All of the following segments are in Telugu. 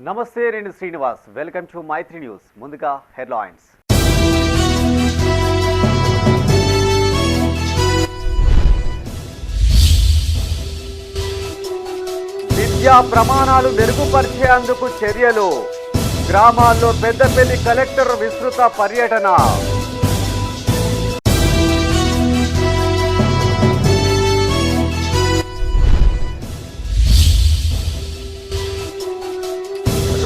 నమస్తే, నేను Srinivas. Welcome to Maitri news. ముందుగా హెడ్లైన్స్. విద్యా ప్రమాణాలు మెరుగుపరిచేందుకు చర్యలు. గ్రామాల్లో పెద్దపల్లి కలెక్టర్ విస్తృత పర్యటన.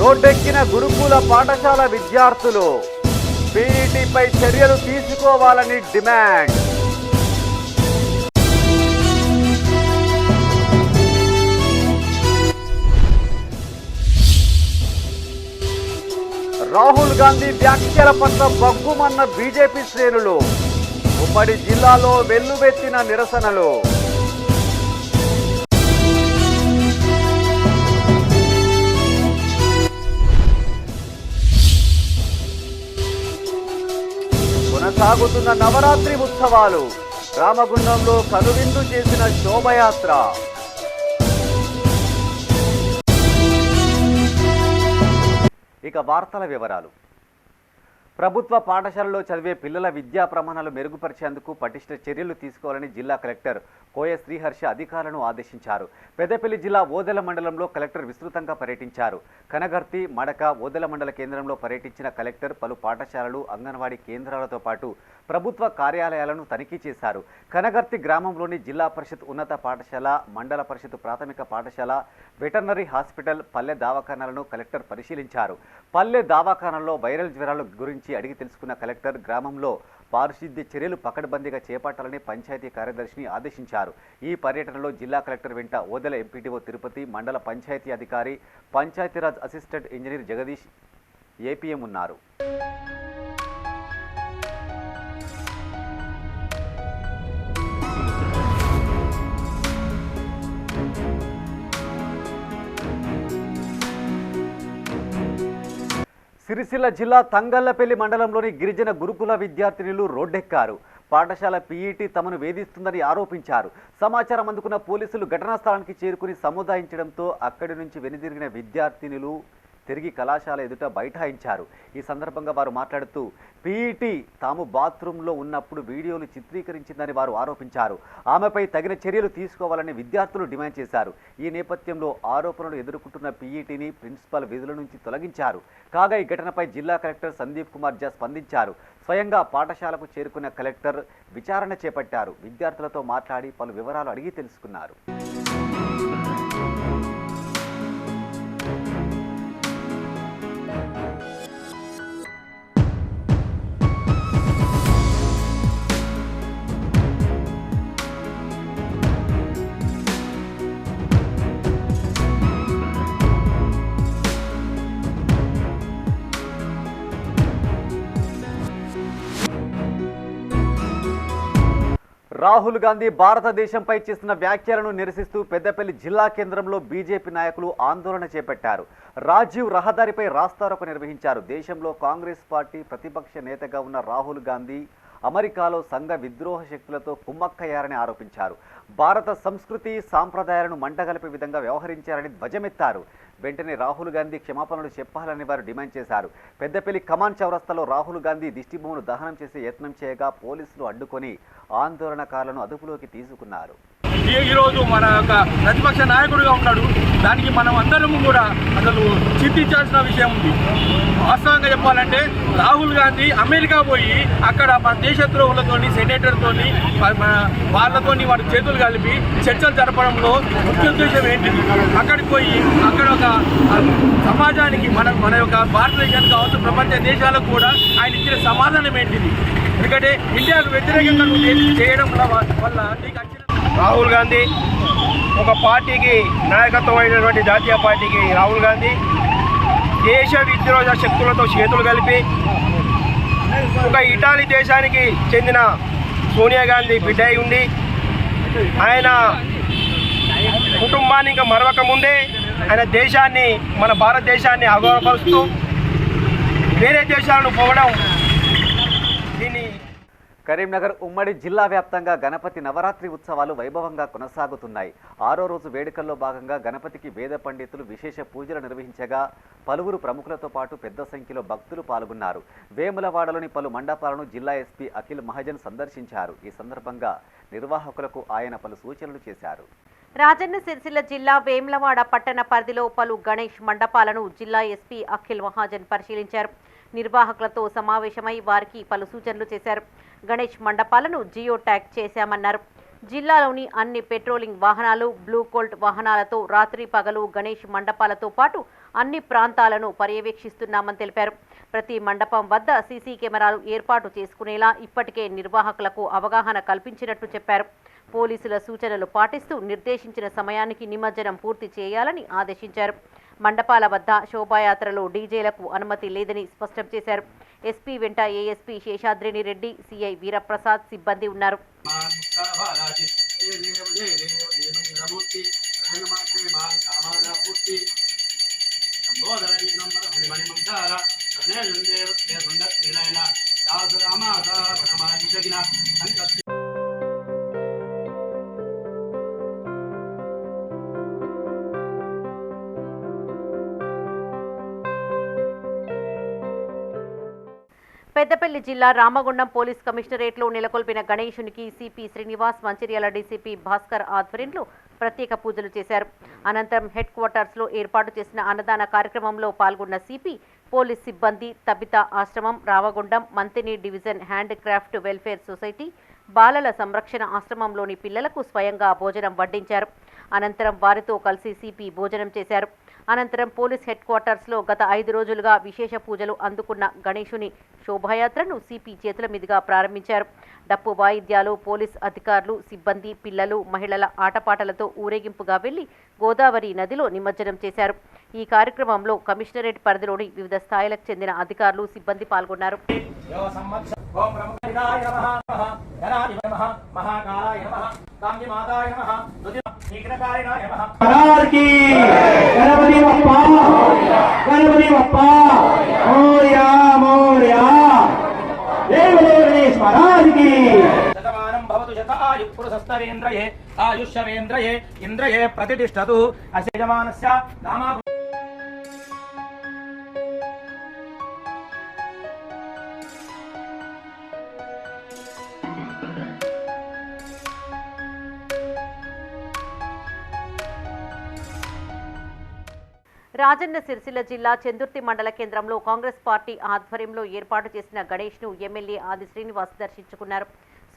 రోడ్డెక్కిన గురుకుల పాఠశాల విద్యార్థులు. పీఈటీపై చర్యలు తీసుకోవాలని డిమాండ్. రాహుల్ గాంధీ వ్యాఖ్యల పట్ల బగ్గుమన్న బీజేపీ శ్రేణులు. ఉమ్మడి జిల్లాలో వెల్లువెత్తిన నిరసనలు. కొనసాగుతున్న నవరాత్రి ఉత్సవాలు. రామగుండంలో కనువిందు చేసిన శోభయాత్ర. ఇక వార్తల వివరాలు. ప్రభుత్వ పాఠశాలలో చదివే పిల్లల విద్యా ప్రమాణాలు మెరుగుపరిచేందుకు పటిష్ట చర్యలు తీసుకోవాలని జిల్లా కలెక్టర్ కోయ శ్రీహర్ష అధికారులను ఆదేశించారు. పెద్దపల్లి జిల్లా ఓదెల మండలంలో కలెక్టర్ విస్తృతంగా పర్యటించారు. కనగర్తి, మడక, ఓదెల మండల కేంద్రంలో పర్యటించిన కలెక్టర్ పలు పాఠశాలలు, అంగన్వాడీ కేంద్రాలతో పాటు ప్రభుత్వ కార్యాలయాలను తనిఖీ చేశారు. కనగర్తి గ్రామంలోని జిల్లా పరిషత్ ఉన్నత పాఠశాల, మండల పరిషత్ ప్రాథమిక పాఠశాల, వెటర్నరీ హాస్పిటల్, పల్లె దవాఖానాలను కలెక్టర్ పరిశీలించారు. పల్లె దవాఖానాల్లో వైరల్ జ్వరాల గురించి అడిగి తెలుసుకున్న కలెక్టర్ గ్రామంలో పారిశుద్ధ్య చర్యలు పకడ్బందీగా చేపట్టాలని పంచాయతీ కార్యదర్శిని ఆదేశించారు. ఈ పర్యటనలో జిల్లా కలెక్టర్ వెంట ఓదెల ఎంపీడీఓ తిరుపతి, మండల పంచాయతీ అధికారి, Panchayati Raj assistant engineer Jagadish, APM ఉన్నారు. సిరిసిల్ల జిల్లా తంగళ్లపల్లి మండలంలోని గిరిజన గురుకుల విద్యార్థినులు రోడ్డెక్కారు. పాఠశాల పీఈటీ తమను వేధిస్తుందని ఆరోపించారు. సమాచారం అందుకున్న పోలీసులు ఘటనా స్థలానికి చేరుకుని సముదాయించడంతో అక్కడి నుంచి వెనుదిరిగిన విద్యార్థినులు తిరిగి కళాశాల ఎదుట బైఠాయించారు. ఈ సందర్భంగా వారు మాట్లాడుతూ పీఈటీ తాము బాత్రూంలో ఉన్నప్పుడు వీడియోలు చిత్రీకరించిందని వారు ఆరోపించారు. ఆమెపై తగిన చర్యలు తీసుకోవాలని విద్యార్థులు డిమాండ్ చేశారు. ఈ నేపథ్యంలో ఆరోపణలు ఎదుర్కొంటున్న పీఈటీని ప్రిన్సిపల్ విధుల నుంచి తొలగించారు. కాగా ఈ ఘటనపై జిల్లా కలెక్టర్ సందీప్ కుమార్ జా స్పందించారు. స్వయంగా పాఠశాలకు చేరుకున్న కలెక్టర్ విచారణ చేపట్టారు. విద్యార్థులతో మాట్లాడి పలు వివరాలు అడిగి తెలుసుకున్నారు. రాహుల్ గాంధీ భారతదేశంపై చేస్తున్న వ్యాఖ్యలను నిరసిస్తూ పెద్దపల్లి జిల్లా కేంద్రంలో బీజేపీ నాయకులు ఆందోళన చేపట్టారు. రాజీవ్ రహదారిపై రాస్తారోకో నిర్వహించారు. దేశంలో కాంగ్రెస్ పార్టీ ప్రతిపక్ష నేతగా ఉన్న రాహుల్ గాంధీ అమెరికాలో సంఘ విద్రోహ శక్తులతో కుమ్మక్కయ్యారని ఆరోపించారు. భారత సంస్కృతి సాంప్రదాయాలను మంటగలిపే విధంగా వ్యవహరించారని ధ్వజమెత్తారు. వెంటనే రాహుల్ గాంధీ క్షమాపణలు చెప్పాలని వారు డిమాండ్ చేశారు. పెద్దపల్లి కమాన్ చౌరస్తాలో రాహుల్ గాంధీ దిష్టిబొమ్మను దహనం చేసే యత్నం చేయగా పోలీసులు అడ్డుకొని ఆందోళనకారులను అదుపులోకి తీసుకున్నారు. ఈరోజు మన యొక్క ప్రతిపక్ష నాయకుడిగా ఉన్నాడు. దానికి మనం అందరం కూడా అసలు చింతించాల్సిన విషయం ఉంది. వాస్తవంగా చెప్పాలంటే రాహుల్ గాంధీ అమెరికా పోయి అక్కడ మన దేశద్రోహులతోని, సెనేటర్తోని, వాళ్ళతోని వాడు చేతులు కలిపి చర్చలు జరపడంలో ముఖ్య ఉద్దేశం ఏంటిది? అక్కడికి పోయి అక్కడ ఒక సమాజానికి మన యొక్క భారతదేశానికి కావచ్చు, ప్రపంచ దేశాలకు కూడా ఆయన ఇచ్చిన సమాధానం ఏంటిది? ఎందుకంటే ఇండియాకు వ్యతిరేకంగా చేయడం వల్ల రాహుల్ గాంధీ ఒక పార్టీకి నాయకత్వం అయినటువంటి జాతీయ పార్టీకి రాహుల్ గాంధీ దేశ విద్రోహ శక్తులతో చేతులు కలిపి ఒక ఇటాలీ దేశానికి చెందిన సోనియా గాంధీ బిడ్డ అయి ఉండి ఆయన కుటుంబాన్ని ఇంకా మరవక ముందే ఆయన దేశాన్ని, మన భారతదేశాన్ని అగౌరవపరుస్తూ వేరే దేశాలను పోవడం దీన్ని కరీంనగర్ ఉమ్మడి జిల్లా వ్యాప్తంగా గణపతి నవరాత్రి ఉత్సవాలు వైభవంగా కొనసాగుతున్నాయి. 6వ రోజు వేడుకల్లో భాగంగా గణపతికి వేద పండితులు విశేష పూజలు నిర్వహించగా పలువురు ప్రముఖులతో పాటు పెద్ద సంఖ్యలో భక్తులు పాల్గొన్నారు. వేములవాడలోని పలు మండపాలను జిల్లా ఎస్పీ అఖిల్ మహాజన్ సందర్శించారు. ఈ సందర్భంగా నిర్వాహకులకు ఆయన పలు సూచనలు చేశారు. రాజన్న సిరిసిల్ల జిల్లా వేములవాడ పట్టణ పరిధిలో పలు గణేష్ మండపాలను జిల్లా ఎస్పీ అఖిల్ మహాజన్ పరిశీలించారు. నిర్వాహకులతో సమావేశమై వారికి పలు సూచనలు చేశారు. గణేష్ మండపాలను జియో ట్యాగ్ చేశామన్నారు. జిల్లాలోని అన్ని పెట్రోలింగ్ వాహనాలు, బ్లూ కోల్ట్ వాహనాలతో రాత్రి పగలు గణేష్ మండపాలతో పాటు అన్ని ప్రాంతాలను పర్యవేక్షిస్తున్నామని తెలిపారు. ప్రతి మండపం వద్ద సీసీ కెమెరాలు ఏర్పాటు చేసుకునేలా ఇప్పటికే నిర్వాహకులకు అవగాహన కల్పించినట్టు చెప్పారు. పోలీసుల సూచనలు పాటిస్తూ నిర్దేశించిన సమయానికి నిమజ్జనం పూర్తి చేయాలని ఆదేశించారు. మండపాల వద్ద శోభాయాత్రలో డీజేలకు అనుమతి లేదని స్పష్టం చేశారు. ఎస్పీ వెంట ఏఎస్పీ శేషాద్రిని రెడ్డి, సిఐ వీరప్రసాద్ సిబ్బంది ఉన్నారు. పెద్దపల్లి జిల్లా రామగుండం పోలీస్ కమిషనరేట్లో నెలకొల్పిన గణేశునికి సిపి శ్రీనివాస్, మంచిర్యాల డీసీపీ భాస్కర్ ఆధ్వర్యంలో ప్రత్యేక పూజలు చేశారు. అనంతరం హెడ్ క్వార్టర్స్లో ఏర్పాటు చేసిన అన్నదాన కార్యక్రమంలో పాల్గొన్న సిపి పోలీస్ సిబ్బంది తబితా ఆశ్రమం, Ramagundam Manthani division hand craft welfare society బాలల సంరక్షణ ఆశ్రమంలోని పిల్లలకు స్వయంగా భోజనం వడ్డించారు. అనంతరం వారితో కలిసి సిపి భోజనం చేశారు. అనంతరం పోలీస్ హెడ్ క్వార్టర్స్లో గత 5 రోజులుగా విశేష పూజలు అందుకున్న గణేశుని శోభాయాత్రను సిపి చేతుల మీదుగా ప్రారంభించారు. డప్పు వాయిద్యాలు, పోలీస్ అధికారులు, సిబ్బంది, పిల్లలు, మహిళల ఆటపాటలతో ఊరేగింపుగా వెళ్లి గోదావరి నదిలో నిమజ్జనం చేశారు. ఈ కార్యక్రమంలో కమిషనరేట్ పరిధిలోని వివిధ స్థాయిలకు చెందిన అధికారులు, సిబ్బంది పాల్గొన్నారు. ఆయుష్యేంద్రయే ఇంద్రయే ప్రతిష్టతు అసేజమానస్య నామా. రాజన్న సిరిసిల్ల జిల్లా చెందుర్తి మండల కేంద్రంలో కాంగ్రెస్ పార్టీ ఆధ్వర్యంలో ఏర్పాటు చేసిన గణేష్ను ఎమ్మెల్యే ఆది శ్రీనివాస్ దర్శించుకున్నారు.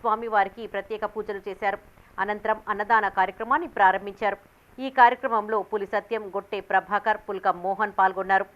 స్వామివారికి ప్రత్యేక పూజలు చేశారు. అనంతరం అన్నదాన కార్యక్రమాన్ని ప్రారంభించారు. ఈ కార్యక్రమంలో పులి సత్యం, గొట్టె ప్రభాకర్, పుల్కం మోహన్ పాల్గొన్నారు.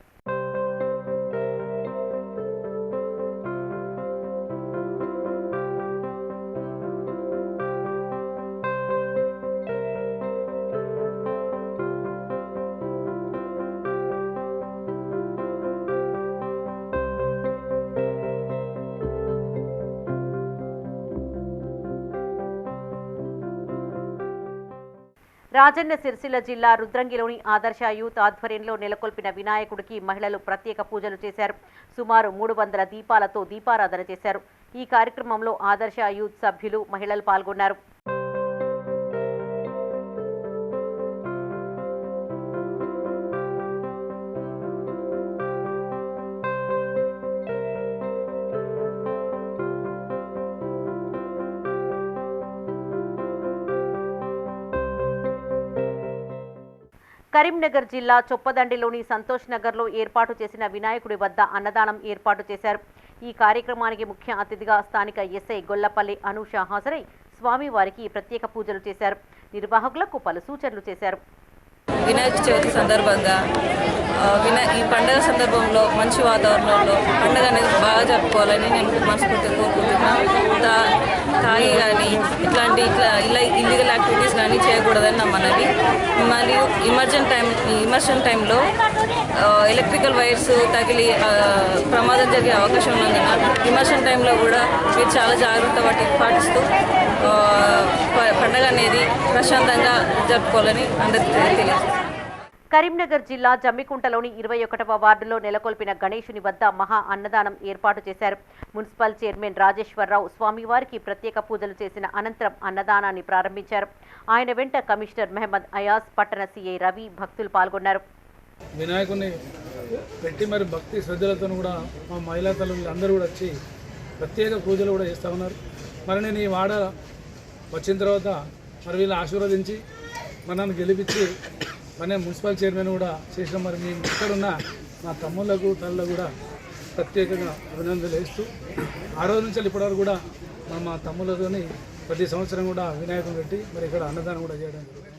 రాజన్న సిరిసిల్ల జిల్లా రుద్రంగిలోని ఆదర్శ యూత్ ఆధ్వర్యంలో నెలకొల్పిన వినాయకుడికి మహిళలు ప్రత్యేక పూజలు చేశారు. సుమారు 300 దీపాలతో దీపారాధన చేశారు. ఈ కార్యక్రమంలో ఆదర్శ యూత్ సభ్యులు, మహిళలు పాల్గొన్నారు. కరీంనగర్ జిల్లా చొప్పదండిలోని సంతోష్ నగర్లో ఏర్పాటు చేసిన వినాయకుడి వద్ద అన్నదానం ఏర్పాటు చేశారు. ఈ కార్యక్రమానికి ముఖ్య అతిథిగా స్థానిక ఎస్ఐ గొల్లపల్లి అనూష హాజరై స్వామివారికి ప్రత్యేక పూజలు చేశారు. నిర్వాహకులకు పలు సూచనలు చేశారు. వినాయక చవితి సందర్భంగా ఈ పండుగ సందర్భంలో మంచి వాతావరణంలో పండుగ అనేది బాగా జరుపుకోవాలని నేను మనస్ఫూర్తిగా కోరుకుంటున్నాను. తాగి కానీ ఇలా ఇల్లీగల్ యాక్టివిటీస్ కానీ చేయకూడదని నా మనవి. మరియు ఇమర్షన్ టైంలో ఎలక్ట్రికల్ వైర్స్ తగిలి ప్రమాదం జరిగే అవకాశం ఉన్నందున ఇమర్షన్ టైంలో కూడా మీరు చాలా జాగ్రత్త పాటిస్తూ పండుగ అనేది ప్రశాంతంగా జరుపుకోవాలని అందరికీ తెలియజేస్తాను. కరీంనగర్ జిల్లా జమ్మికుంటలోని 21వ వార్డులో నెలకొల్పిన గణేశుని వద్ద మహా అన్నదానం ఏర్పాటు చేశారు. మున్సిపల్ చైర్మన్ రాజేశ్వరరావు స్వామివారికి ప్రత్యేక పూజలు చేసిన అనంతరం అన్నదానాన్ని ప్రారంభించారు. ఆయన వెంట కమిషనర్ మహమ్మద్ అయాజ్, పట్టణ సీఐ రవి భక్తులు పాల్గొన్నారు. వినాయకుని పెట్టి మరి భక్తి శ్రద్ధలతో కూడా మా మహిళా తల్లులు అందరూ కూడా వచ్చి ప్రత్యేక పూజలు కూడా చేస్తూ ఉన్నారు. మరి నేను ఈ వాడ వచ్చిన తర్వాత మరి వీళ్ళు ఆశీర్వదించి మరి నన్ను గెలిపించి మన మున్సిపల్ చైర్మన్ కూడా చేసిన మరి మేము ఇక్కడున్న మా తమ్ముళ్ళకు తల్లులకు కూడా ప్రత్యేకంగా అభినందనలు వేస్తూ ఆ రోజు నుంచి ఇప్పటివరకు కూడా మా తమ్ముళ్ళతోని ప్రతి సంవత్సరం కూడా వినాయకుని పెట్టి మరి ఇక్కడ అన్నదానం కూడా చేయడం జరుగుతుంది.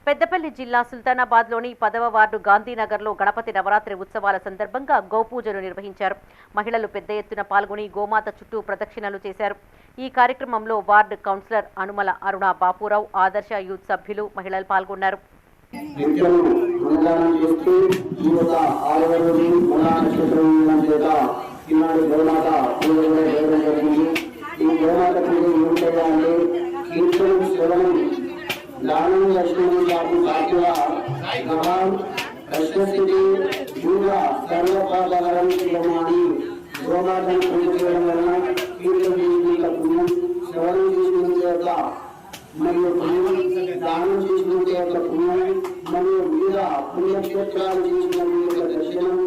పెద్దపల్లి జిల్లా సుల్తానాబాద్లోని 10వ వార్డు గాంధీనగర్లో గణపతి నవరాత్రి ఉత్సవాల సందర్భంగా గోపూజలు నిర్వహించారు. మహిళలు పెద్ద ఎత్తున పాల్గొని గోమాత చుట్టూ ప్రదక్షిణలు చేశారు. ఈ కార్యక్రమంలో వార్డు కౌన్సిలర్ అనుమల అరుణ బాపురావు, ఆదర్శ యూత్ సభ్యులు, మహిళలు పాల్గొన్నారు. మరియు దానం చేసినంత యొక్క పుణ్యం మరియు వివిధ పుణ్యక్షేత్రాలు చేసినంత దర్శనం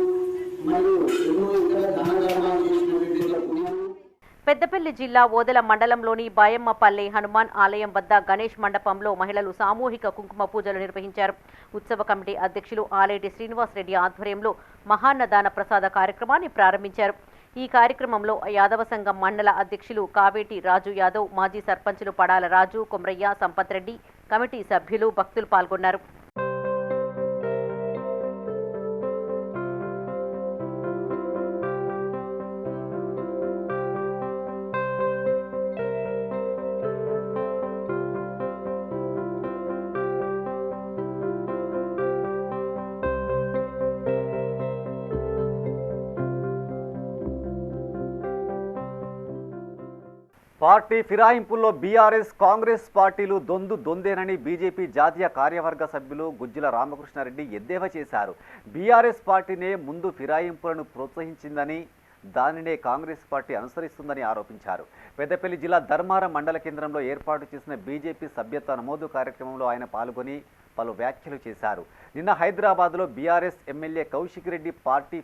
మరియు ఎన్నో ఇతర దాన ధర్మాలు చేసినటువంటి పుణ్యం. పెద్దపల్లి జిల్లా ఓదెల మండలంలోని బాయమ్మపల్లె హనుమాన్ ఆలయం వద్ద గణేష్ మండపంలో మహిళలు సామూహిక కుంకుమ పూజలు నిర్వహించారు. ఉత్సవ కమిటీ అధ్యక్షులు ఆలేటి శ్రీనివాసరెడ్డి ఆధ్వర్యంలో మహాన్నదాన ప్రసాద కార్యక్రమాన్ని ప్రారంభించారు. ఈ కార్యక్రమంలో యాదవ సంఘం మండల అధ్యక్షులు కావేటి రాజు యాదవ్, మాజీ సర్పంచులు పడాల రాజు, కొమరయ్య, సంపత్ రెడ్డి, కమిటీ సభ్యులు, భక్తులు పాల్గొన్నారు. పార్టీ ఫిరాయింపుల్లో బీఆర్ఎస్, కాంగ్రెస్ పార్టీలు దొందేనని బీజేపీ జాతీయ కార్యవర్గ సభ్యులు గుజ్జుల రామకృష్ణారెడ్డి ఎద్దేవా చేశారు. బీఆర్ఎస్ పార్టీనే ముందు ఫిరాయింపులను ప్రోత్సహించిందని, దానినే కాంగ్రెస్ పార్టీ అనుసరిస్తుందని ఆరోపించారు. పెద్దపల్లి జిల్లా ధర్మారం మండల కేంద్రంలో ఏర్పాటు చేసిన బీజేపీ సభ్యత్వ నమోదు కార్యక్రమంలో ఆయన పాల్గొని పలు వ్యాఖ్యలు చేశారు. నిన్న హైదరాబాద్లో BRS MLA Kaushik Reddy party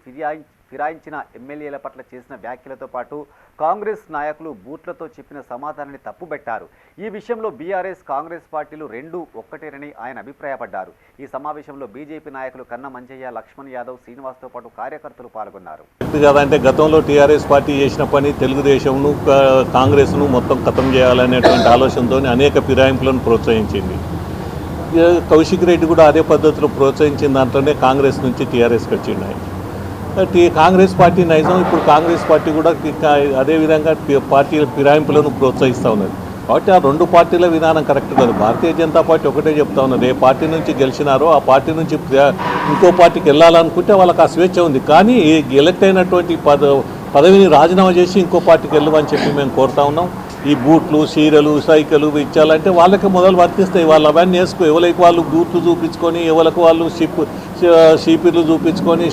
ఫిరాయించిన ఎమ్మెల్యేల పట్ల చేసిన వ్యాఖ్యలతో పాటు కాంగ్రెస్ నాయకులు బూట్లతో చెప్పిన సమాధానాన్ని తప్పుబట్టారు. ఈ విషయంలో బీఆర్ఎస్, కాంగ్రెస్ పార్టీలు రెండూ ఒక్కటేనని ఆయన అభిప్రాయపడ్డారు. ఈ సమావేశంలో బీజేపీ నాయకులు కన్న మంజయ్య, లక్ష్మణ్ యాదవ్, శ్రీనివాస్తో పాటు కార్యకర్తలు పాల్గొన్నారు. అంటే గతంలో టీఆర్ఎస్ పార్టీ చేసిన పని తెలుగుదేశంను, కాంగ్రెస్ను మొత్తం ఖతం చేయాలనేటువంటి ఆలోచనతో అనేక ఫిరాయింపులను ప్రోత్సహించింది. కౌశిక్ రెడ్డి కూడా అదే పద్ధతిలో ప్రోత్సహించిన దాంట్లోనే కాంగ్రెస్ నుంచి టీఆర్ఎస్కి వచ్చినాయి. కాంగ్రెస్ పార్టీ నైజం ఇప్పుడు కాంగ్రెస్ పార్టీ కూడా అదేవిధంగా పార్టీల ఫిరాయింపులను ప్రోత్సహిస్తూ ఉన్నది. కాబట్టి ఆ రెండు పార్టీల విధానం కరెక్ట్ కాదు. భారతీయ జనతా పార్టీ ఒకటే చెప్తా ఉన్నది, ఏ పార్టీ నుంచి గెలిచినారో ఆ పార్టీ నుంచి ఇంకో పార్టీకి వెళ్ళాలనుకుంటే వాళ్ళకి ఆ స్వేచ్ఛ ఉంది. కానీ ఎలక్ట్ అయినటువంటి పదవిని రాజీనామా చేసి ఇంకో పార్టీకి వెళ్ళమని చెప్పి మేము కోరుతా ఉన్నాం. ఈ బూట్లు, చీరలు, సైకిలు ఇచ్చాలంటే వాళ్ళకి మొదలు వర్తిస్తాయి. వాళ్ళు అవన్నీ వేసుకో, ఎవరికి వాళ్ళు బూట్లు చూపించుకొని, ఎవరికి వాళ్ళు షీపీలు చూపించుకొని,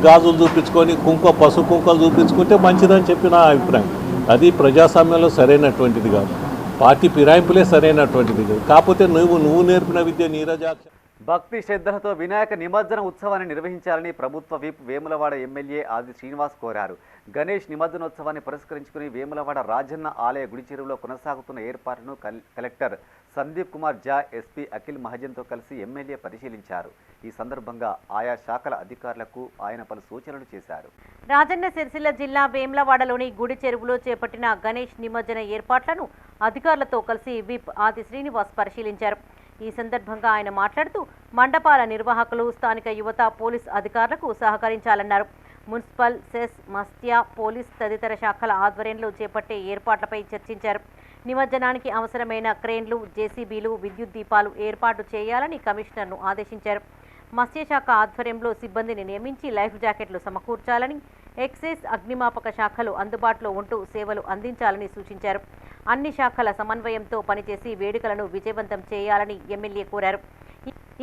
గాజులు చూపించుకొని, పసుపు కుంకుమలు చూపించుకుంటే మంచిదని చెప్పి నా అభిప్రాయం. అది ప్రజాస్వామ్యంలో సరైనటువంటిది కాదు. పార్టీ ఫిరాయింపులే సరైనటువంటిది కాదు. కాకపోతే నువ్వు నేర్పిన విద్య నీరజాక్ష. భక్తి శ్రద్ధలతో వినాయక నిమజ్జన ఉత్సవాన్ని నిర్వహించాలని ప్రభుత్వ విప్ వేములవాడ ఎమ్మెల్యే ఆది శ్రీనివాస్ కోరారు. గణేష్ నిమజ్జనోత్సవాన్ని పురస్కరించుకుని వేములవాడ రాజన్న ఆలయ గుడి చెరువులో కొనసాగుతున్న ఏర్పాట్లను కలెక్టర్ సందీప్ కుమార్ జా, ఎస్పీ అఖిల్ మహజన్తో కలిసి ఎమ్మెల్యే పరిశీలించారు. ఈ సందర్భంగా ఆయా శాఖల అధికారులకు ఆయన పలు సూచనలు చేశారు. రాజన్న సిరిసిల్ల జిల్లా వేములవాడలోని గుడి చెరువులో చేపట్టిన గణేష్ నిమజ్జన ఏర్పాట్లను అధికారులతో కలిసి విప్ ఆది శ్రీనివాస్ పరిశీలించారు. ఈ సందర్భంగా ఆయన మాట్లాడుతూ మండపాల నిర్వాహకులు, స్థానిక యువత, పోలీస్ అధికారులకు సహకరించాలన్నారు. మున్సిపల్, సెస్, మస్త్యా, పోలీస్ తదితర శాఖల ఆధ్వర్యంలో చేపట్టే ఏర్పాట్లపై చర్చించారు. నిమజ్జనానికి అవసరమైన క్రేన్లు, జేసీబీలు, విద్యుత్ దీపాలు ఏర్పాటు చేయాలని కమిషనర్ను ఆదేశించారు. మత్స్యశాఖ ఆధ్వర్యంలో సిబ్బందిని నియమించి లైఫ్ జాకెట్లు సమకూర్చాలని, ఎక్సైజ్, అగ్నిమాపక శాఖలు అందుబాటులో ఉంటూ సేవలు అందించాలని సూచించారు. అన్ని శాఖల సమన్వయంతో పనిచేసి వేడుకలను విజయవంతం చేయాలని ఎమ్మెల్యే కోరారు.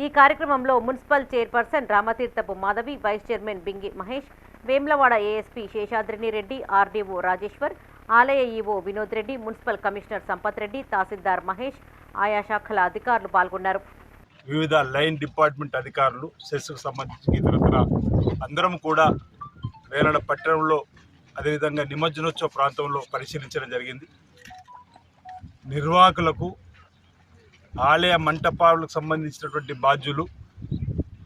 ఈ కార్యక్రమంలో municipal chairperson Ramatheerthapu Madhavi, vice chairman Bingi Mahesh, Vemulawada ASP Seshadrini Reddy, RDO Rajeshwar, ఆలయ EO Vinod Reddy, municipal commissioner Sampath Reddy, తహసీల్దార్ మహేష్, ఆయా శాఖల అధికారులు పాల్గొన్నారు. వివిధ లైన్ డిపార్ట్మెంట్ అధికారులు, సెస్కు సంబంధించి ఇతరత్ర అందరం కూడా వేలాడ పట్టణంలో అదేవిధంగా నిమజ్జనోత్సవ ప్రాంతంలో పరిశీలించడం జరిగింది. నిర్వాహకులకు, ఆలయ మంటపాలకు సంబంధించినటువంటి బాధ్యులు,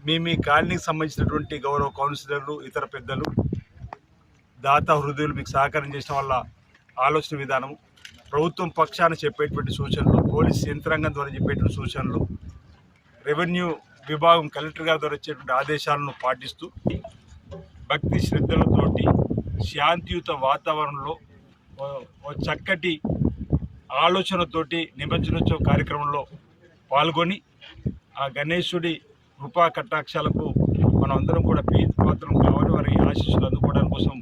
మీ కాలనీకి సంబంధించినటువంటి గౌరవ కౌన్సిలర్లు, ఇతర పెద్దలు, దాత హృదయులు మీకు సహకారం చేసిన వాళ్ళ ఆలోచన విధానం, ప్రభుత్వం పక్షాన చెప్పేటువంటి సూచనలు, పోలీస్ యంత్రాంగం ద్వారా చెప్పేటువంటి సూచనలు, రెవెన్యూ విభాగం కలెక్టర్ గారి ద్వారా వచ్చేటువంటి ఆదేశాలను పాటిస్తూ భక్తి శ్రద్ధలతోటి శాంతియుత వాతావరణంలో చక్కటి ఆలోచనతోటి నిమజ్జనోత్సవ కార్యక్రమంలో పాల్గొని ఆ గణేశుడి కృపా కటాక్షాలకు మనం అందరం కూడా పాత్రం కావాలి. వారి ఆశీస్సులు అందుకోవడం కోసం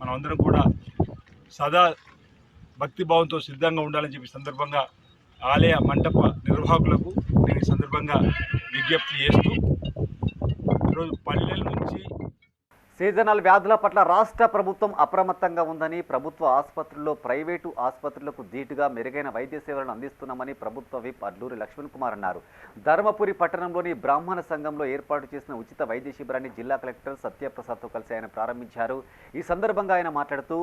మనం అందరం కూడా సదా భక్తిభావంతో సిద్ధంగా ఉండాలని చెప్పి సందర్భంగా ఆలయ మంటప నిర్వాహకులకు నేను ఈ సందర్భంగా విజ్ఞప్తి చేస్తూ ఈరోజు పల్లెల నుంచి సీజనల్ వ్యాధుల పట్ల రాష్ట్ర ప్రభుత్వం అప్రమత్తంగా ఉందని, ప్రభుత్వ ఆసుపత్రుల్లో ప్రైవేటు ఆసుపత్రులకు ధీటుగా మెరుగైన వైద్య సేవలను అందిస్తున్నామని ప్రభుత్వ విప్ అడ్లూరి లక్ష్మణ్ కుమార్ అన్నారు. ధర్మపురి పట్టణంలోని బ్రాహ్మణ సంఘంలో ఏర్పాటు చేసిన ఉచిత వైద్య శిబిరాన్ని జిల్లా కలెక్టర్ సత్యప్రసాద్తో కలిసి ఆయన ప్రారంభించారు. ఈ సందర్భంగా ఆయన మాట్లాడుతూ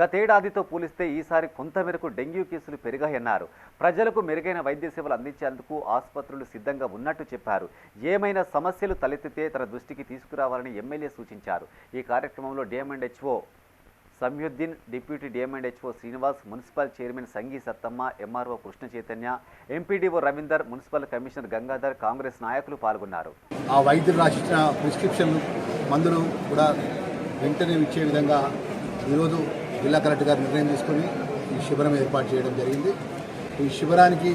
గతేడాదితో పోలిస్తే ఈసారి కొంతమేరకు డెంగ్యూ కేసులు పెరిగాయన్నారు. ప్రజలకు మెరుగైన వైద్య సేవలు అందించేందుకు ఆసుపత్రులు సిద్ధంగా ఉన్నట్టు చెప్పారు. ఏమైనా సమస్యలు తలెత్తితే తన దృష్టికి తీసుకురావాలని ఎమ్మెల్యే సూచించారు. ఈ కార్యక్రమంలో DM and HO Samiuddin, deputy DM and HO Srinivas, municipal chairman Sangi Sattamma, MRO Krishna Chaitanya, MPDO Ravinder, municipal commissioner Gangadhar, Congress నాయకులు పాల్గొన్నారు. ఆ వైద్యులు రాసిన ప్రిస్క్రిప్షన్లు, మందులు కూడా వెంటనే ఇచ్చే విధంగా ఈరోజు జిల్లా కలెక్టర్ గారు నిర్ణయం తీసుకొని ఈ శిబిరం ఏర్పాటు చేయడం జరిగింది. ఈ శిబిరానికి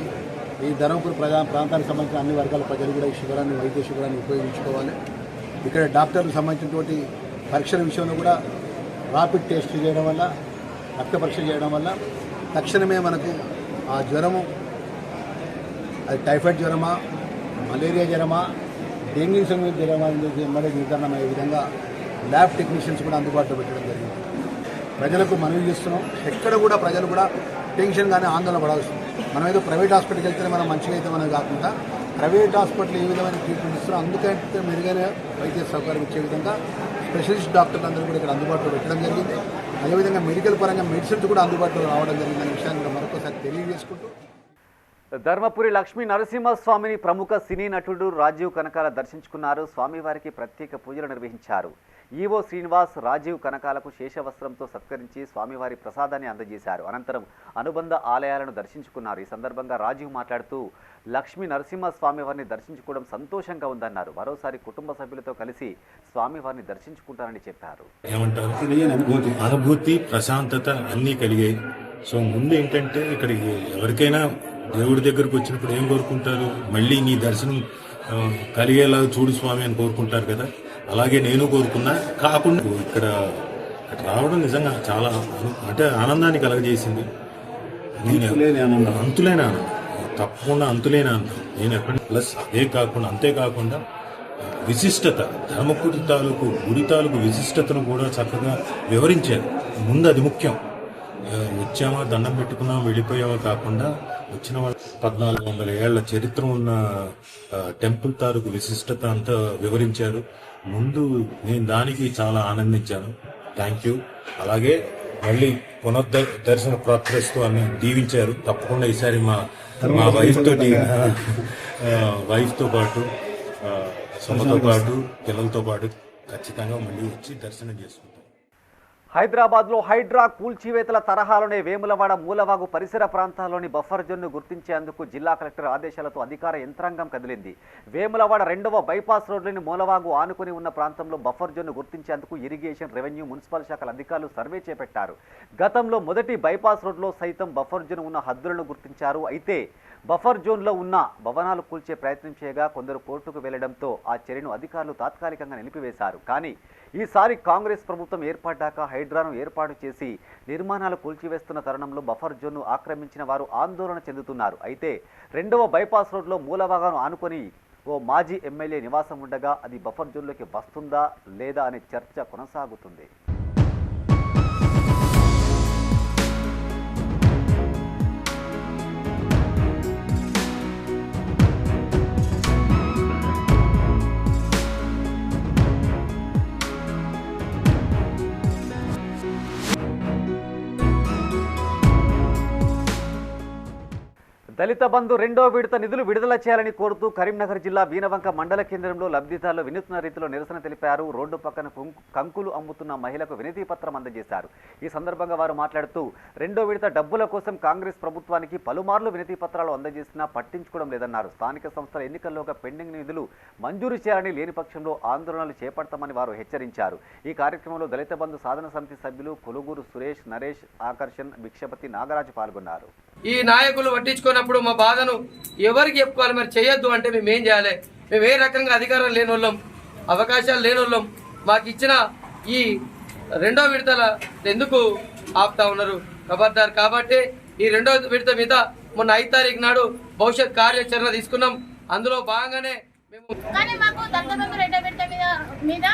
ఈ ధర్మపురి ప్రాంతానికి సంబంధించిన అన్ని వర్గాల ప్రజలు కూడా ఈ శిబిరాన్ని, వైద్య శిబిరాన్ని ఉపయోగించుకోవాలి. ఇక్కడ డాక్టర్లకు సంబంధించినటువంటి పరీక్షల విషయంలో కూడా ర్యాపిడ్ టెస్ట్ చేయడం వల్ల, రక్త పరీక్ష చేయడం వల్ల తక్షణమే మనకు ఆ జ్వరము, అది టైఫాయిడ్ జ్వరమా, మలేరియా జ్వరమా, డెంగ్యూ జ్వరమా అనేది నిర్ధారణ అయ్యే విధంగా ల్యాబ్ టెక్నీషియన్స్ కూడా అందుబాటులో పెట్టడం జరిగింది. ప్రజలకు మనవి చేస్తున్నాం, ఎక్కడ కూడా ప్రజలు కూడా టెన్షన్ కానీ ఆందోళన పడాల్సింది. మనం ఏదో ప్రైవేట్ హాస్పిటల్కి వెళ్తే మనం మంచిగా అయితే మనం కాకుండా ప్రైవేట్ హాస్పిటల్ ఏ విధమైన ట్రీట్మెంట్ ఇస్తున్నాం, అందుకంటే మెరుగైన వైద్య సౌకర్యం ఇచ్చే విధంగా స్పెషలిస్ట్ డాక్టర్లు అందరూ కూడా ఇక్కడ అందుబాటులో పెట్టడం జరిగింది. అదేవిధంగా మెడికల్ పరంగా మెడిసిన్స్ కూడా అందుబాటులో రావడం జరిగిందనే విషయాన్ని కూడా మరొకసారి తెలియజేసుకుంటూ, ధర్మపురి లక్ష్మీ నరసింహస్వామిని ప్రముఖ సినీ నటుడు రాజీవ్ కనకాల దర్శించుకున్నారు. స్వామివారికి ప్రత్యేక పూజలు నిర్వహించారు. ఈవో శ్రీనివాస్ రాజీవ్ కనకాలకు శేషవస్త్రంతో సత్కరించి స్వామివారి ప్రసాదాన్ని అందజేశారు. అనంతరం అనుబంధ ఆలయాలను దర్శించుకున్నారు. ఈ సందర్భంగా రాజీవ్ మాట్లాడుతూ లక్ష్మీ నరసింహస్వామివారిని దర్శించుకోవడం సంతోషంగా ఉందన్నారు. మరోసారి కుటుంబ సభ్యులతో కలిసి స్వామివారిని దర్శించుకుంటారని చెప్పారు. అనుభూతి, ప్రశాంతత అన్నీ కలిగాయి. సో ముందు ఏంటంటే ఇక్కడికి ఎవరికైనా దేవుడి దగ్గరకు వచ్చినప్పుడు ఏం కోరుకుంటారు, మళ్ళీ నీ దర్శనం కలిగేలా చూడు స్వామి అని కోరుకుంటారు కదా. అలాగే నేను కోరుకున్నా. కాకుండా ఇక్కడ రావడం నిజంగా చాలా అంటే ఆనందాన్ని కలగజేసింది. అంతులేని ఆనందం, తప్పకుండా అంతులేని ఆనందం. నేను ఎక్కడ ప్లస్ అంతేకాకుండా విశిష్టత, ధర్మపురి తాలూకు గుడి తాలూకు విశిష్టతను కూడా చక్కగా వివరించారు. ముందు అది ముఖ్యం. వచ్చామా, దండం పెట్టుకున్నాం, వెళ్ళిపోయావా కాకుండా వచ్చిన వాళ్ళు 1400 ఏళ్ల చరిత్ర ఉన్న టెంపుల్ తాలూకు విశిష్టత అంతా వివరించారు. ముందు నేను దానికి చాలా ఆనందించాను. Thank you. అలాగే మళ్ళీ పునర్దర్శన ప్రాప్తిస్తూ అని దీవించారు. తప్పకుండా ఈసారి మా వైఫ్తో పాటు, సొమ్మతో పాటు, పిల్లలతో పాటు ఖచ్చితంగా మళ్ళీ వచ్చి దర్శనం చేసుకుంటాం. హైదరాబాద్లో హైడ్రా కూల్చివేతల తరహాలోనే వేములవాడ మూలవాగు పరిసర ప్రాంతాల్లోని బఫర్ జోన్ను గుర్తించేందుకు జిల్లా కలెక్టర్ ఆదేశాలతో అధికార యంత్రాంగం కదిలింది. వేములవాడ 2వ బైపాస్ రోడ్లోని మూలవాగు ఆనుకుని ఉన్న ప్రాంతంలో బఫర్ జోన్ను గుర్తించేందుకు ఇరిగేషన్, రెవెన్యూ, మున్సిపల్ శాఖల అధికారులు సర్వే చేపట్టారు. గతంలో మొదటి బైపాస్ రోడ్లో సైతం బఫర్ జోన్ ఉన్న హద్దులను గుర్తించారు. అయితే బఫర్ జోన్లో ఉన్న భవనాలు కూల్చే ప్రయత్నం చేయగా కొందరు కోర్టుకు వెళ్లడంతో ఆ చర్యను అధికారులు తాత్కాలికంగా నిలిపివేశారు. కానీ ఈసారి కాంగ్రెస్ ప్రభుత్వం ఏర్పడ్డాక హైడ్రాను ఏర్పాటు చేసి నిర్మాణాలు కూల్చివేస్తున్న తరుణంలో బఫర్ జోన్ను ఆక్రమించిన వారు ఆందోళన చెందుతున్నారు. అయితే 2వ బైపాస్ రోడ్లో మూలవాగాను ఆనుకొని ఓ మాజీ ఎమ్మెల్యే నివాసం ఉండగా అది బఫర్ జోన్లోకి వస్తుందా లేదా అనే చర్చ కొనసాగుతుంది. దళిత బంధు రెండో విడత నిధులు విడుదల చేయాలని కోరుతూ కరీంనగర్ జిల్లా వీనవంక మండల కేంద్రంలో లబ్ధిదారులు వినూత్న రీతిలో నిరసన తెలిపారు. రోడ్డు పక్కన కంకులు అమ్ముతున్న మహిళకు వినతి పత్రం అందజేశారు. ఈ సందర్భంగా వారు మాట్లాడుతూ రెండో విడత డబ్బుల కోసం కాంగ్రెస్ ప్రభుత్వానికి పలుమార్లు వినతి పత్రాలు అందజేసినా పట్టించుకోవడం లేదన్నారు. స్థానిక సంస్థల ఎన్నికల్లోగా పెండింగ్ నిధులు మంజూరు చేయాలని లేని పక్షంలో ఆందోళనలు చేపడతామని వారు హెచ్చరించారు. ఈ కార్యక్రమంలో దళిత బంధు సాధన సమితి సభ్యులు కొలుగూరు సురేష్, నరేష్, ఆకర్షణ్, భిక్షపతి, నాగరాజు పాల్గొన్నారు. ఈ నాయకులు పట్టించుకున్నప్పుడు మా బాధను ఎవరికి చెప్పుకోవాలి, మరి చేయొద్దు అంటే మేము ఏం చేయాలి? మేము ఏ రకంగా అధికారం లేని వాళ్ళం, అవకాశాలు లేని వాళ్ళం. మాకు ఇచ్చిన ఈ రెండో విడతల ఎందుకు ఆపుతా ఉన్నారు? ఖబర్దార్. కాబట్టి ఈ రెండో విడత మీద మొన్న 5 తారీఖు నాడు భవిష్యత్ కార్యాచరణ తీసుకున్నాం. అందులో భాగంగానే కానీ మాకు దళిత రెండో విడత మీద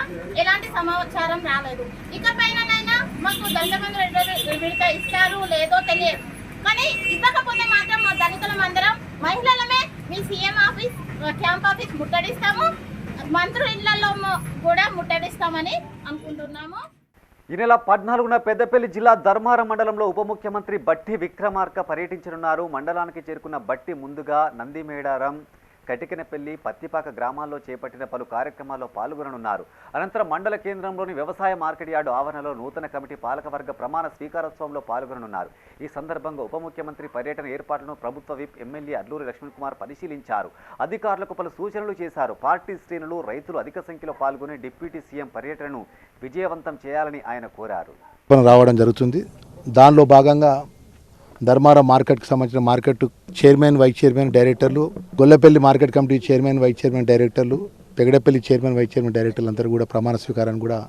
ఎలాంటి సమాచారం రాలేదు. ఇకపైనైనా మాకు దళిత రెండో విడత ఇస్తారు లేదో తెలియదు. కానీ ఇవ్వకపోతే మాత్రం మా దళితులం అందరం మహిళలమే మీ సీఎం ఆఫీస్, క్యాంప్ ఆఫీస్ ముట్టడిస్తాము, మంత్రుల ఇళ్లలో కూడా ముట్టడిస్తామని అనుకుంటున్నాము. ఈ నెల 14న పెద్దపల్లి జిల్లా ధర్మారం మండలంలో ఉప ముఖ్యమంత్రి బట్టి విక్రమార్క పర్యటించనున్నారు. మండలానికి చేరుకున్న బట్టి ముందుగా నందిమేడారం, కటికనపల్లి, పత్తిపాక గ్రామాల్లో చేపట్టిన పలు కార్యక్రమాల్లో పాల్గొననున్నారు. అనంతరం మండల కేంద్రంలోని వ్యవసాయ మార్కెట్ యార్డు ఆవరణలో నూతన కమిటీ పాలకవర్గ ప్రమాణ స్వీకారోత్సవంలో పాల్గొననున్నారు. ఈ సందర్భంగా ఉప ముఖ్యమంత్రి పర్యటన ఏర్పాట్లను ప్రభుత్వ విప్ ఎమ్మెల్యే అడ్లూరి లక్ష్మణ్ పరిశీలించారు. అధికారులకు పలు సూచనలు చేశారు. పార్టీ శ్రేణులు, రైతులు అధిక సంఖ్యలో పాల్గొని డిప్యూటీ సీఎం పర్యటనను విజయవంతం చేయాలని ఆయన కోరారు. రావడం జరుగుతుంది. దానిలో భాగంగా ధర్మారం మార్కెట్కి సంబంధించిన మార్కెట్ చైర్మన్, వైస్ చైర్మన్, డైరెక్టర్లు, Gollapalli market committee chairman, vice chairman, డైరెక్టర్లు, పెగడపల్లి చైర్మన్, వైస్ చైర్మన్, డైరెక్టర్లు అందరూ కూడా ప్రమాణ స్వీకారానికి కూడా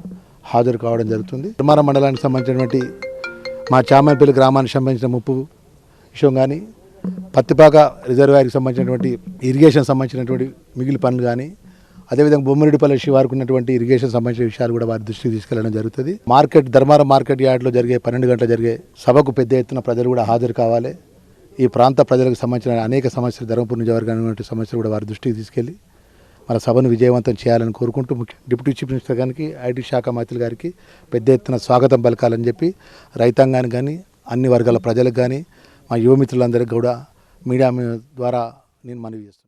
హాజరు కావడం జరుగుతుంది. ధర్మారం మండలానికి సంబంధించినటువంటి మా చామన్పల్లి గ్రామానికి సంబంధించిన ముప్పు విషయం కానీ, పత్తిపాక రిజర్వాయర్కి సంబంధించినటువంటి ఇరిగేషన్ సంబంధించినటువంటి మిగిలిన పనులు కానీ, అదేవిధంగా బొమ్మిరెడ్డిపల్లి శివారుకు ఉన్నటువంటి ఇరిగేషన్ సంబంధించిన విషయాలు కూడా వారి దృష్టికి తీసుకెళ్లడం జరుగుతుంది. ధర్మారం మార్కెట్ యార్డ్లో జరిగే 12 గంటల జరిగే సభకు పెద్ద ఎత్తున ప్రజలు కూడా హాజరు కావాలి. ఈ ప్రాంత ప్రజలకు సంబంధించిన అనేక సమస్యలు, ధర్మపురి నియోజకవర్గానికి సమస్యలు కూడా వారి దృష్టికి తీసుకెళ్లి మన సభను విజయవంతం చేయాలని కోరుకుంటూ డిప్యూటీ చీఫ్ మినిస్టర్ గారికి, ఐటీ శాఖ మంత్రి గారికి పెద్ద ఎత్తున స్వాగతం పలకాలని చెప్పి రైతాంగానికి కానీ, అన్ని వర్గాల ప్రజలకు కానీ, మా యువమిత్రులందరికీ కూడా మీడియా ద్వారా నేను మనవి చేస్తున్నాను.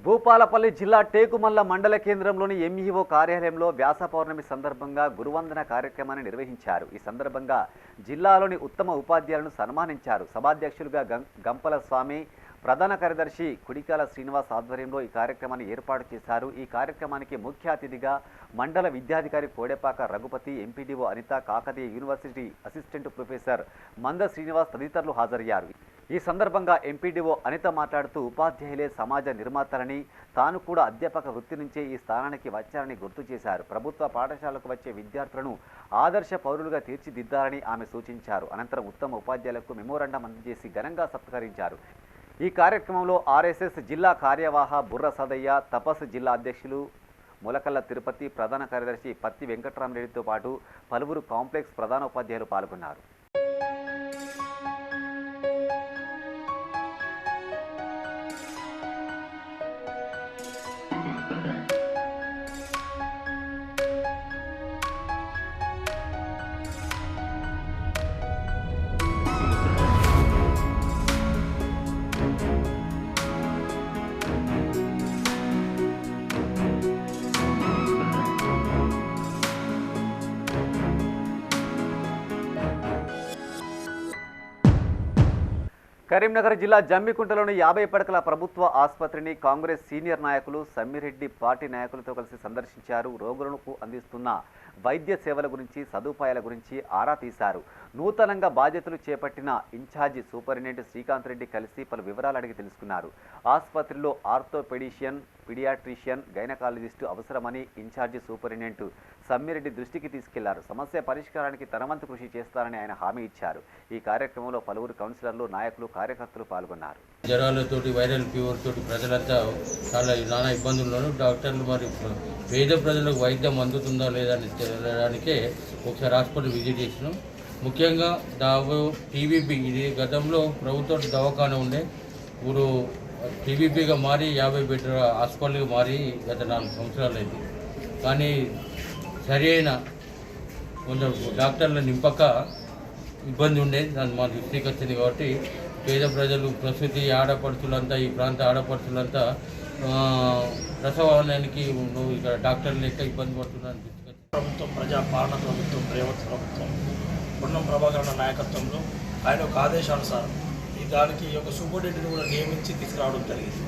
భూపాలపల్లి జిల్లా టేకుమల్ల మండల కేంద్రంలోని ఎంఈఓ కార్యాలయంలో వ్యాస పౌర్ణమి సందర్భంగా గురువందన కార్యక్రమాన్ని నిర్వహించారు. ఈ సందర్భంగా జిల్లాలోని ఉత్తమ ఉపాధ్యాయులను సన్మానించారు. సభాధ్యక్షులుగా గంపల స్వామి, ప్రధాన కార్యదర్శి కుడికాల శ్రీనివాస్ ఆధ్వర్యంలో ఈ కార్యక్రమాన్ని ఏర్పాటు చేశారు. ఈ కార్యక్రమానికి ముఖ్య అతిథిగా మండల విద్యాధికారి Kodepaka Raghupathi, MPDO Anitha, Kakatiya university assistant professor Manda Srinivas తదితరులు హాజరయ్యారు. ఈ సందర్భంగా ఎంపీడీఓ అనిత మాట్లాడుతూ ఉపాధ్యాయులే సమాజ నిర్మాతలని, తాను కూడా అధ్యాపక వృత్తి నుంచే ఈ స్థానానికి వచ్చారని గుర్తు చేశారు. ప్రభుత్వ పాఠశాలకు వచ్చే విద్యార్థులను ఆదర్శ పౌరులుగా తీర్చిదిద్దాలని ఆమె సూచించారు. అనంతరం ఉత్తమ ఉపాధ్యాయులకు మెమోరాండం అందజేసి ఘనంగా సత్కరించారు. ఈ కార్యక్రమంలో ఆర్ఎస్ఎస్ జిల్లా కార్యవాహ బుర్ర సదయ్య, తపస్ జిల్లా అధ్యక్షులు ములకల్ల తిరుపతి, ప్రధాన కార్యదర్శి పత్తి వెంకట్రామరెడ్డితో పాటు పలువురు కాంప్లెక్స్ ప్రధానోపాధ్యాయులు పాల్గొన్నారు. కరీంనగర్ జిల్లా జమ్మికుంటలోని 50 పడకల ప్రభుత్వ ఆసుపత్రిని కాంగ్రెస్ సీనియర్ నాయకులు సమ్మిరెడ్డి పార్టీ నాయకులతో కలిసి సందర్శించారు. రోగులకు అందిస్తున్న వైద్య సేవల గురించి, సదుపాయాల గురించి ఆరా తీశారు. నూతనంగా బాధ్యతలు చేపట్టిన ఇన్ఛార్జి సూపరింటెండెంట్ శ్రీకాంత్ రెడ్డి కలిసి పలు వివరాలు అడిగి తెలుసుకున్నారు. ఆసుపత్రిలో ఆర్థోపెడిషియన్, పీడియాట్రిషియన్, గైనకాలజిస్టు అవసరమని ఇన్ఛార్జి సూపరింటెండెంట్ సమ్మిరెడ్డి దృష్టికి తీసుకెళ్లారు. సమస్య పరిష్కారానికి తన వంతు కృషి చేస్తారని ఆయన హామీ ఇచ్చారు. ఈ కార్యక్రమంలో పలువురు కౌన్సిలర్లు, నాయకులు, కార్యకర్తలు పాల్గొన్నారు. జ్వరాలతోటి, వైరల్ ఫీవర్ తోటి ప్రజలంతా చాలా నానా ఇబ్బందుల్లోనూ డాక్టర్లు మరి పేద ప్రజలకు వైద్యం అందుతుందా లేదా అని తెలియడానికే ఒకసారి హాస్పిటల్ విజిట్ చేసినాం. ముఖ్యంగా టీబీపీ, ఇది గతంలో ప్రభుత్వ దవాఖాన ఉండే, ఇప్పుడు టీబీపీగా మారి 50 బెడ్ల హాస్పిటల్గా మారి గత 4 సంవత్సరాలు అయింది. కానీ సరి అయిన కొంచెం డాక్టర్లు నింపక ఇబ్బంది ఉండేది. దాన్ని మా దృష్టికి వచ్చింది కాబట్టి పేద ప్రజలు, ప్రసూతి ఆడపడుచులంతా, ఈ ప్రాంత ఆడపడుచులంతా ప్రసవానికి ఇక్కడ డాక్టర్లు లెక్క ఇబ్బంది పడుతున్నారని ప్రభుత్వం, ప్రజాపాలన ప్రభుత్వం, రేవంత్ ప్రభుత్వం, పొన్నం ప్రభాకర్ నాయకత్వంలో ఆయన ఒక ఆదేశానుసారం దానికి ఒక సూపరింటెండెంట్ని కూడా నియమించి తీసుకురావడం జరిగింది.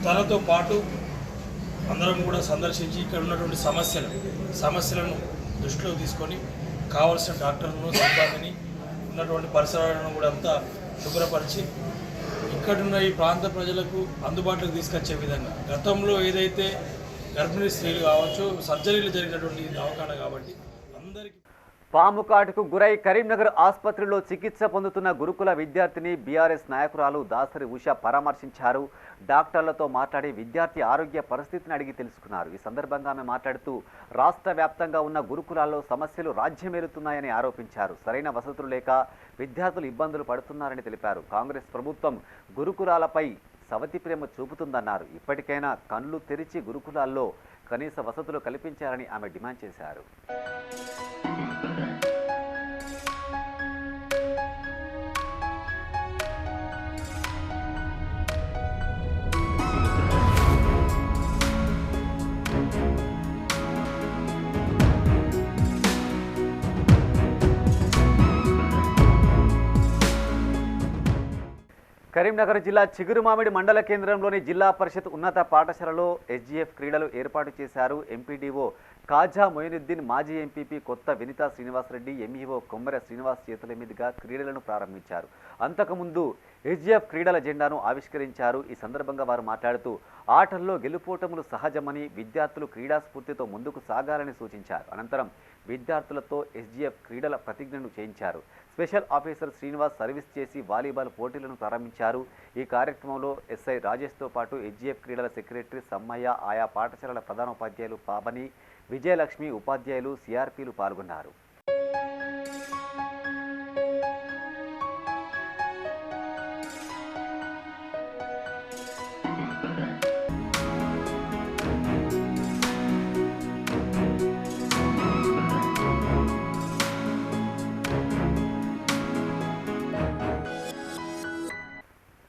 తనతో పాటు అందరం కూడా సందర్శించి ఇక్కడ ఉన్నటువంటి సమస్యలను దృష్టిలో తీసుకొని కావాల్సిన డాక్టర్లను, సిబ్బందిని, ఉన్నటువంటి పరిసరాలను కూడా అంతా శుభ్రపరిచి ఇక్కడున్న ఈ ప్రాంత ప్రజలకు అందుబాటులోకి తీసుకొచ్చే విధంగా, గతంలో ఏదైతే గర్భిణీ స్త్రీలు కావచ్చు, సర్జరీలు జరిగినటువంటి దవాఖాన కాబట్టి అందరికీ. పాము కాటుకు గురై కరీంనగర్ ఆసుపత్రిలో చికిత్స పొందుతున్న గురుకుల విద్యార్థిని బీఆర్ఎస్ నాయకురాలు దాసరి ఉష పరామర్శించారు. డాక్టర్లతో మాట్లాడి విద్యార్థి ఆరోగ్య పరిస్థితిని అడిగి తెలుసుకున్నారు. ఈ సందర్భంగా ఆమె మాట్లాడుతూ రాష్ట్ర వ్యాప్తంగా ఉన్న గురుకులాల్లో సమస్యలు రాజ్యమేలుతున్నాయని ఆరోపించారు. సరైన వసతులు లేక విద్యార్థులు ఇబ్బందులు పడుతున్నారని తెలిపారు. కాంగ్రెస్ ప్రభుత్వం గురుకులాలపై సవతి ప్రేమ చూపుతుందన్నారు. ఇప్పటికైనా కళ్ళు తెరిచి గురుకులాల్లో కనీస వసతులు కల్పించాలని ఆమె డిమాండ్ చేశారు. కరీంనగర్ జిల్లా చిగురుమామిడి మండల కేంద్రంలోని జిల్లా పరిషత్ ఉన్నత పాఠశాలలో ఎస్జీఎఫ్ క్రీడలు ఏర్పాటు చేశారు. ఎంపీడీఓ కాజా మొయినుద్దీన్, మాజీ ఎంపీపీ కొత్త వినితా శ్రీనివాసరెడ్డి, ఎంఈఓ కొమ్మర శ్రీనివాస్ చేతుల మీదుగా క్రీడలను ప్రారంభించారు. అంతకుముందు ఎస్జీఎఫ్ క్రీడల జెండాను ఆవిష్కరించారు. ఈ సందర్భంగా వారు మాట్లాడుతూ ఆటల్లో గెలుపోటములు సహజమని, విద్యార్థులు క్రీడా స్ఫూర్తితో ముందుకు సాగాలని సూచించారు. అనంతరం విద్యార్థులతో ఎస్జీఎఫ్ క్రీడల ప్రతిజ్ఞను చేయించారు. స్పెషల్ ఆఫీసర్ శ్రీనివాస్ సర్వీస్ చేసి వాలీబాల్ పోటీలను ప్రారంభించారు. ఈ కార్యక్రమంలో ఎస్ఐ రాజేష్తో పాటు ఎస్జీఎఫ్ క్రీడల సెక్రటరీ సమ్మయ్య, ఆయా పాఠశాలల ప్రధానోపాధ్యాయులు పాబని, విజయలక్ష్మి, ఉపాధ్యాయులు, సిఆర్పీలు పాల్గొన్నారు.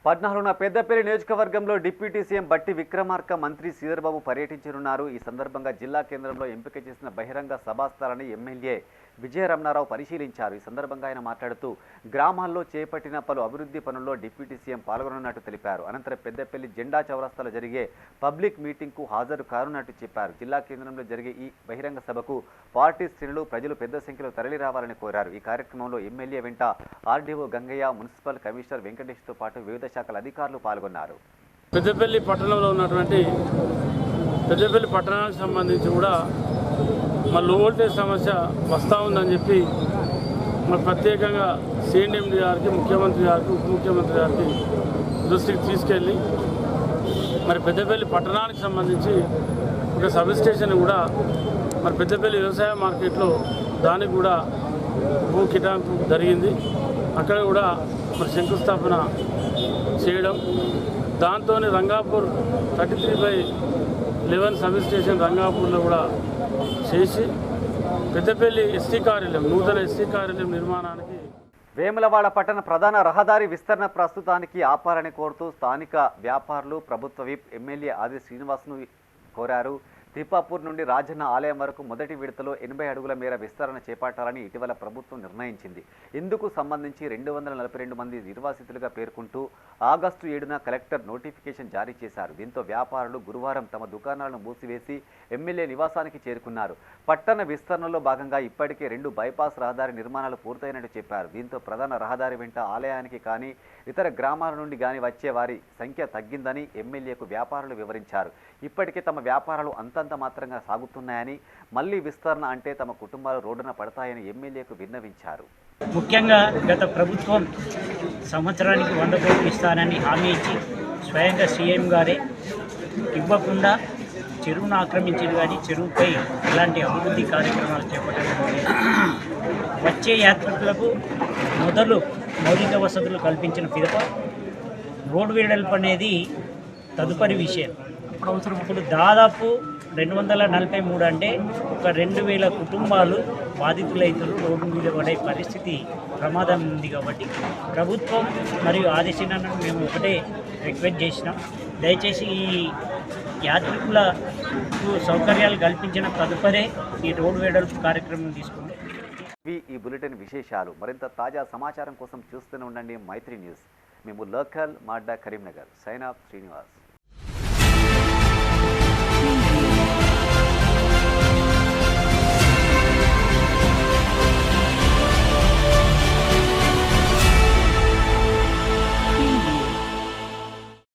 పద్నాలుగున పెద్దపల్లి నియోజకవర్గంలో డిప్యూటీ సీఎం బట్టి విక్రమార్క, మంత్రి శ్రీధర్బాబు పర్యటించనున్నారు. ఈ సందర్భంగా జిల్లా కేంద్రంలో ఎంపిక చేసిన బహిరంగ సభాస్థలాన్ని ఎమ్మెల్యే విజయరమణారావు పరిశీలించారు. ఈ సందర్భంగా ఆయన మాట్లాడుతూ గ్రామాల్లో చేపట్టిన పలు అభివృద్ధి పనుల్లో డిప్యూటీ సీఎం పాల్గొనున్నట్టు తెలిపారు. అనంతరం పెద్దపల్లి జెండా చౌరస్తాలో జరిగే పబ్లిక్ మీటింగ్కు హాజరు కానున్నట్టు చెప్పారు. జిల్లా కేంద్రంలో జరిగే ఈ బహిరంగ సభకు పార్టీ శ్రేణులు, ప్రజలు పెద్ద సంఖ్యలో తరలి రావాలని కోరారు. ఈ కార్యక్రమంలో ఎమ్మెల్యే వెంట ఆర్డీఓ గంగయ్య, మున్సిపల్ కమిషనర్ వెంకటేష్తో పాటు వివిధ శాఖల అధికారులు పాల్గొన్నారు. పెద్దపల్లి పట్టణంలో ఉన్నటువంటి పెద్దపల్లి పట్టణానికి సంబంధించి కూడా లో వోల్టేజ్ సమస్య వస్తూ ఉందని చెప్పి మరి ప్రత్యేకంగా సిఎండి గారికి, ముఖ్యమంత్రి గారికి, ఉప ముఖ్యమంత్రి గారికి దృష్టికి తీసుకెళ్ళి మరి పెద్దపల్లి పట్టణానికి సంబంధించి ఒక సబ్ స్టేషన్ కూడా మరి పెద్దపల్లి వ్యవసాయ మార్కెట్లో దానికి కూడా భూ కేటాయింపు జరిగింది. అక్కడ కూడా మరి శంకుస్థాపన చేయడం, దాంతో రంగాపూర్ 33/11 సబ్ స్టేషన్ రంగాపూర్లో కూడా చేసి పెద్దపల్లి ఎస్టీ కార్యాలయం, నూతన ఎస్టీ కార్యాలయం నిర్మాణానికి వేములవాడ పట్టణ ప్రధాన రహదారి విస్తరణ ప్రస్తుతానికి ఆపాలని కోరుతూ స్థానిక వ్యాపారులు ప్రభుత్వ విప్ ఎమ్మెల్యే ఆది శ్రీనివాస్ను కోరారు. తిప్పాపూర్ నుండి రాజన్న ఆలయం వరకు మొదటి విడతలో 80 అడుగుల మేర విస్తరణ చేపట్టాలని ఇటీవల ప్రభుత్వం నిర్ణయించింది. ఇందుకు సంబంధించి 242 మంది నిర్వాసితులుగా పేర్కొంటూ ఆగస్టు 7న కలెక్టర్ నోటిఫికేషన్ జారీ చేశారు. దీంతో వ్యాపారులు గురువారం తమ దుకాణాలను మూసివేసి ఎమ్మెల్యే నివాసానికి చేరుకున్నారు. పట్టణ విస్తరణలో భాగంగా ఇప్పటికే 2 బైపాస్ రహదారి నిర్మాణాలు పూర్తయినట్టు చెప్పారు. దీంతో ప్రధాన రహదారి వెంట ఆలయానికి కానీ ఇతర గ్రామాల నుండి కానీ వచ్చే వారి సంఖ్య తగ్గిందని ఎమ్మెల్యేకు వ్యాపారులు వివరించారు. ఇప్పటికే తమ వ్యాపారాలు అంతంత మాత్రంగా సాగుతున్నాయని, మళ్లీ విస్తరణ అంటే తమ కుటుంబాలు రోడ్డున పడతాయని ఎమ్మెల్యేకు విన్నవించారు. ముఖ్యంగా గత ప్రభుత్వం సంవత్సరానికి 100 కోట్లు ఇస్తానని హామీ ఇచ్చి స్వయంగా సీఎం గారే ఇవ్వకుండా చెరువును ఆక్రమించింది. కానీ చెరువుపై ఇలాంటి అభివృద్ధి కార్యక్రమాలు చేపట్టడం వచ్చే యాత్రికులకు మొదలు మౌలిక వసతులు కల్పించిన పిదప రోడ్డు వెడల్పు అనేది తదుపరి విషయం. ఇప్పుడు దాదాపు 243 అంటే ఒక 2000 కుటుంబాలు బాధితులైతులు రోడ్డు మీద పడే పరిస్థితి ప్రమాదం ఉంది. కాబట్టి ప్రభుత్వం మరియు ఆదేశాలను మేము ఒకటే రిక్వెస్ట్ చేసినాం, దయచేసి ఈ యాత్రికులకు సౌకర్యాలు కల్పించిన తదుపరే ఈ రోడ్డు వెడల్పు కార్యక్రమం తీసుకుంది. ఈ బులెటిన్ విశేషాలు మరింత తాజా సమాచారం కోసం చూస్తూనే ఉండండి మైత్రి న్యూస్. మేము లోకల్ మాడ్డా కరీంనగర్. Sign off Srinivas.